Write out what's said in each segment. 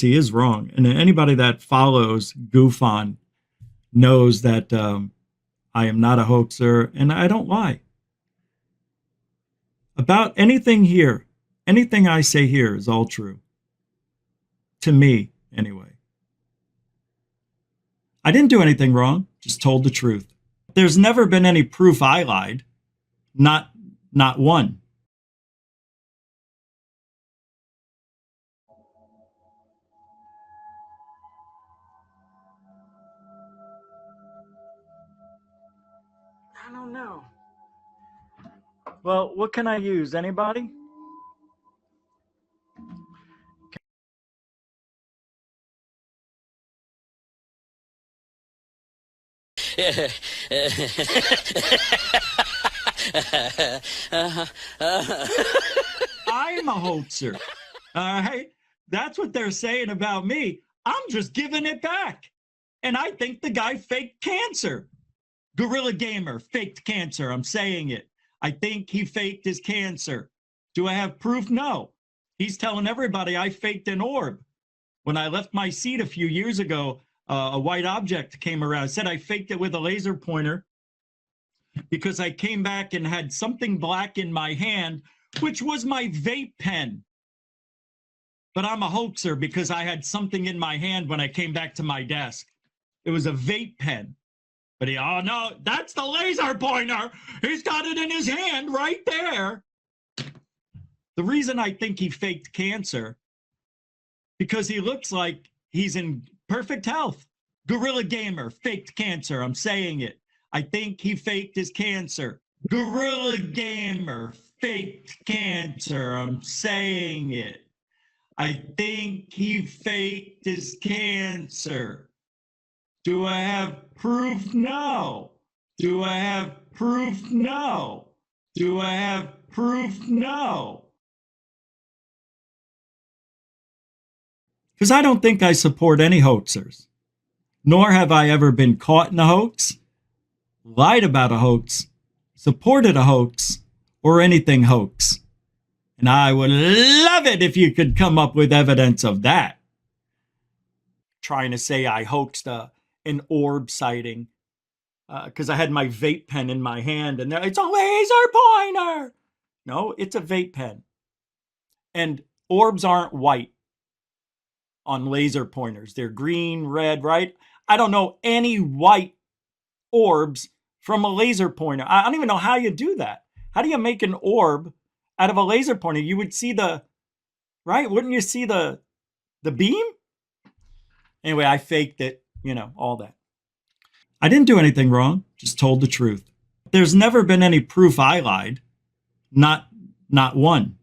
He is wrong. And anybody that follows Gufon knows that I am not a hoaxer and I don't lie. About anything here, anything I say here is all true. To me, anyway. I didn't do anything wrong, just told the truth. There's never been any proof I lied. Not one. I don't know. Well, what can I use? Anybody? I'm a hoaxer. All right. That's what they're saying about me. I'm just giving it back. And I think the guy faked cancer. Gorilla Gamer faked cancer. I'm saying it. I think he faked his cancer. Do I have proof? No. He's telling everybody I faked an orb. When I left my seat a few years ago, a white object came around. I said I faked it with a laser pointer because I came back and had something black in my hand, which was my vape pen. But I'm a hoaxer because I had something in my hand when I came back to my desk. It was a vape pen. But oh no, that's the laser pointer. He's got it in his hand right there. The reason I think he faked cancer, because he looks like he's in perfect health. Gorilla Gamer faked cancer. I'm saying it. I think he faked his cancer. Gorilla Gamer faked cancer. I'm saying it. I think he faked his cancer. Do I have proof? No. Do I have proof? No. Do I have proof? No. Because I don't think I support any hoaxers, nor have I ever been caught in a hoax, lied about a hoax, supported a hoax, or anything hoax. And I would love it if you could come up with evidence of that. Trying to say I hoaxed an orb sighting because I had my vape pen in my hand and it's a laser pointer. No, it's a vape pen. And orbs aren't white on laser pointers. They're green, red, right? I don't know any white orbs from a laser pointer. I don't even know how you do that. How do you make an orb out of a laser pointer? You would see the, right? Wouldn't you see the beam? Anyway, I faked it, all that. I didn't do anything wrong, just told the truth. There's never been any proof I lied. Not one.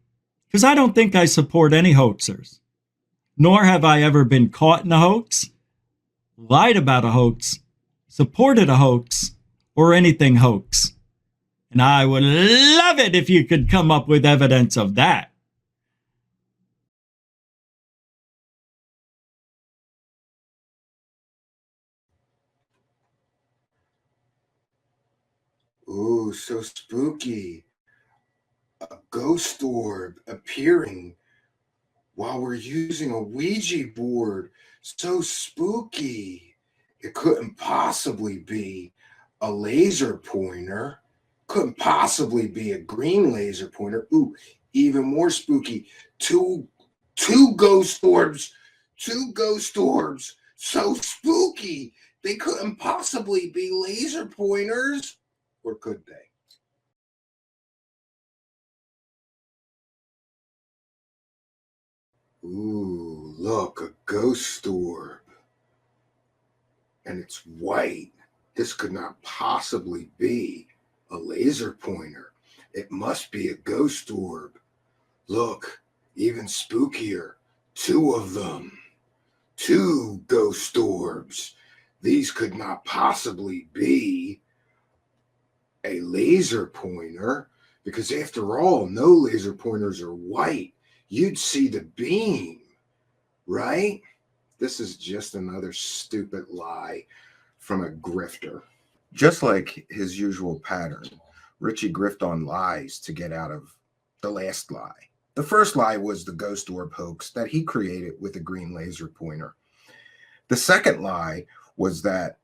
Because I don't think I support any hoaxers. Nor have I ever been caught in a hoax, lied about a hoax, supported a hoax, or anything hoax. And I would love it if you could come up with evidence of that. Ooh, so spooky. A ghost orb appearing while we're using a Ouija board. So spooky. It couldn't possibly be a laser pointer. Couldn't possibly be a green laser pointer. Ooh, even more spooky. Two ghost orbs. Two ghost orbs. So spooky. They couldn't possibly be laser pointers. Or could they? Ooh, look, a ghost orb. And it's white. This could not possibly be a laser pointer. It must be a ghost orb. Look, even spookier. Two of them. Two ghost orbs. These could not possibly be a laser pointer, because after all, no laser pointers are white. You'd see the beam, right? This is just another stupid lie from a grifter. Just like his usual pattern, Richie grift on lies to get out of the last lie. The first lie was the ghost orb hoax that he created with a green laser pointer. The second lie was that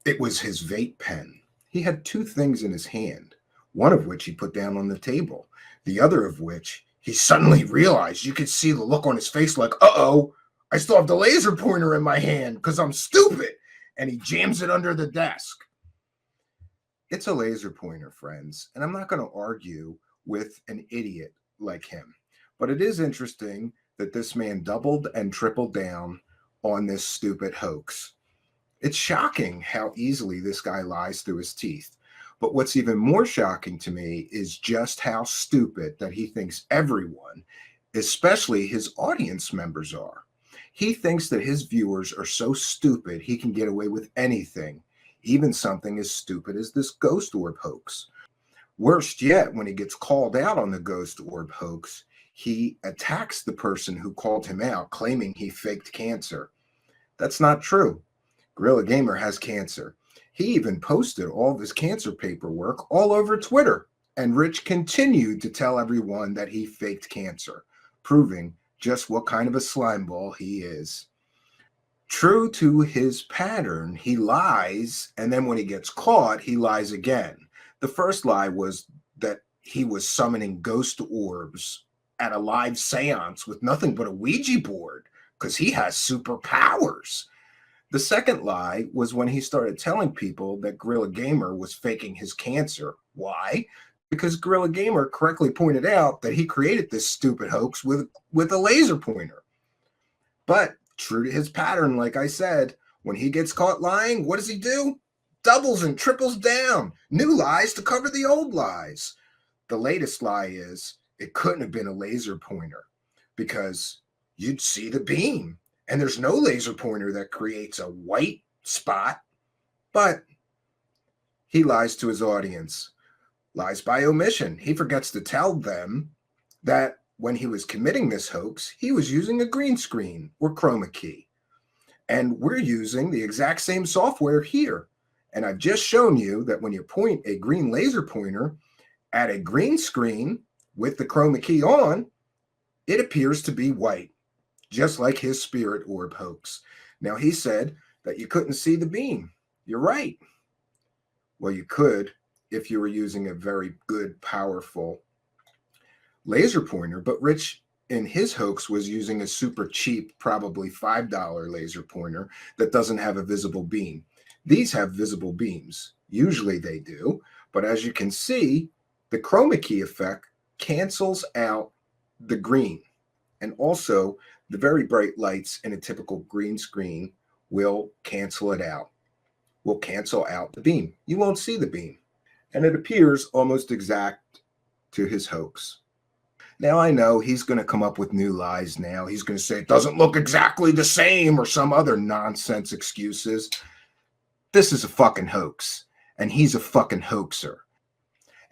it was his vape pen. He had two things in his hand, one of which he put down on the table, the other of which he suddenly realized. You could see the look on his face like, uh-oh, I still have the laser pointer in my hand because I'm stupid. And he jams it under the desk. It's a laser pointer, friends, and I'm not going to argue with an idiot like him. But it is interesting that this man doubled and tripled down on this stupid hoax. It's shocking how easily this guy lies through his teeth. But what's even more shocking to me is just how stupid that he thinks everyone, especially his audience members, are. He thinks that his viewers are so stupid he can get away with anything, even something as stupid as this ghost orb hoax. Worst yet, when he gets called out on the ghost orb hoax, he attacks the person who called him out, claiming he faked cancer. That's not true. Gorilla Gamer has cancer. He even posted all of his cancer paperwork all over Twitter, and Rich continued to tell everyone that he faked cancer, proving just what kind of a slimeball he is. True to his pattern, he lies, and then when he gets caught, he lies again. The first lie was that he was summoning ghost orbs at a live seance with nothing but a Ouija board because he has superpowers. The second lie was when he started telling people that Gorilla Gamer was faking his cancer. Why? Because Gorilla Gamer correctly pointed out that he created this stupid hoax with a laser pointer. But true to his pattern, like I said, when he gets caught lying, what does he do? Doubles and triples down. New lies to cover the old lies. The latest lie is it couldn't have been a laser pointer because you'd see the beam. And there's no laser pointer that creates a white spot. But he lies to his audience. Lies by omission. He forgets to tell them that when he was committing this hoax, he was using a green screen or chroma key. And we're using the exact same software here. And I've just shown you that when you point a green laser pointer at a green screen with the chroma key on, it appears to be white, just like his spirit orb hoax. Now, he said that you couldn't see the beam. You're right. Well, you could if you were using a very good, powerful laser pointer, but Rich in his hoax was using a super cheap, probably $5 laser pointer that doesn't have a visible beam. These have visible beams. Usually they do, but as you can see, the chroma key effect cancels out the green. And also, the very bright lights in a typical green screen will cancel it out, will cancel out the beam. You won't see the beam. And it appears almost exact to his hoax. Now, I know he's going to come up with new lies now. He's going to say it doesn't look exactly the same or some other nonsense excuses. This is a fucking hoax, and he's a fucking hoaxer.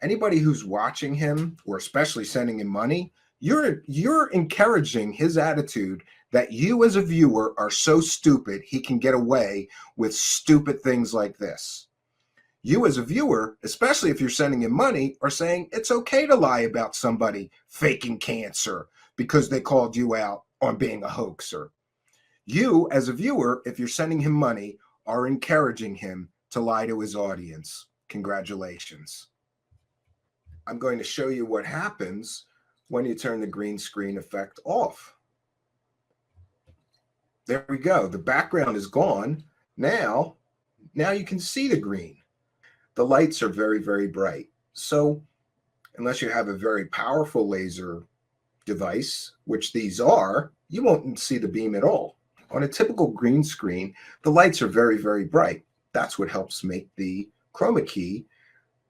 Anybody who's watching him, or especially sending him money, you're encouraging his attitude that you as a viewer are so stupid he can get away with stupid things like this. You as a viewer, especially if you're sending him money, are saying it's okay to lie about somebody faking cancer because they called you out on being a hoaxer. You as a viewer, if you're sending him money, are encouraging him to lie to his audience. Congratulations. I'm going to show you what happens when you turn the green screen effect off. There we go. The background is gone. Now you can see the green. The lights are very, very bright. So unless you have a very powerful laser device, which these are, you won't see the beam at all. On a typical green screen, the lights are very, very bright. That's what helps make the chroma key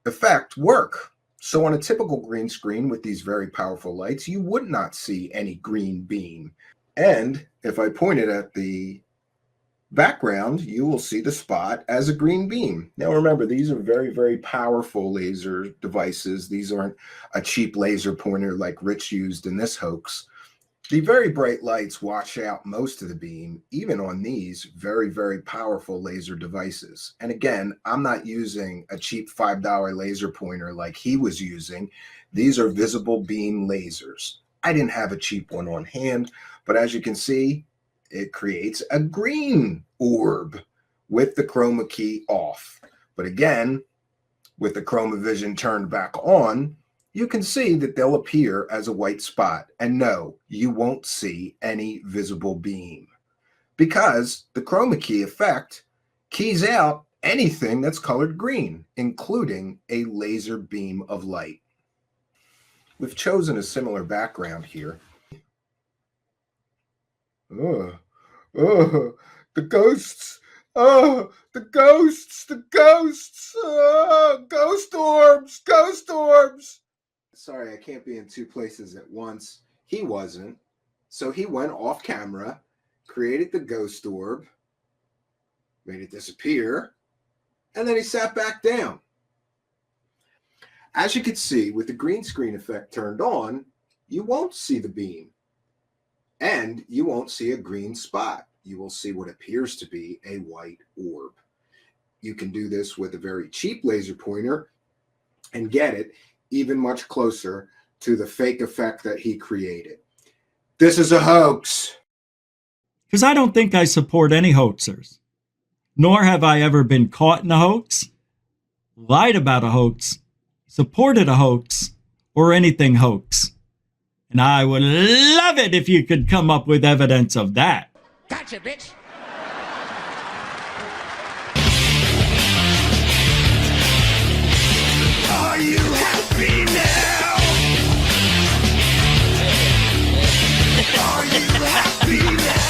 effect work. So on a typical green screen with these very powerful lights, you would not see any green beam. And if I point it at the background, you will see the spot as a green beam. Now remember, these are very, very powerful laser devices. These aren't a cheap laser pointer like Rich used in this hoax. The very bright lights wash out most of the beam, even on these very, very powerful laser devices. And again, I'm not using a cheap $5 laser pointer like he was using. These are visible beam lasers. I didn't have a cheap one on hand, but as you can see, it creates a green orb with the chroma key off. But again, with the chromavision turned back on, you can see that they'll appear as a white spot. And no, you won't see any visible beam because the chroma key effect keys out anything that's colored green, including a laser beam of light. We've chosen a similar background here. The ghosts. The ghosts. Ghost orbs. Ghost orbs. Sorry, I can't be in two places at once. He wasn't. So he went off camera, created the ghost orb, made it disappear, and then he sat back down. As you can see, with the green screen effect turned on, you won't see the beam. And you won't see a green spot. You will see what appears to be a white orb. You can do this with a very cheap laser pointer and get it even much closer to the fake effect that he created. This is a hoax. Because I don't think I support any hoaxers. Nor have I ever been caught in a hoax, lied about a hoax, supported a hoax, or anything hoax. And I would love it if you could come up with evidence of that. Gotcha, bitch. Are you happy now? Are you happy now?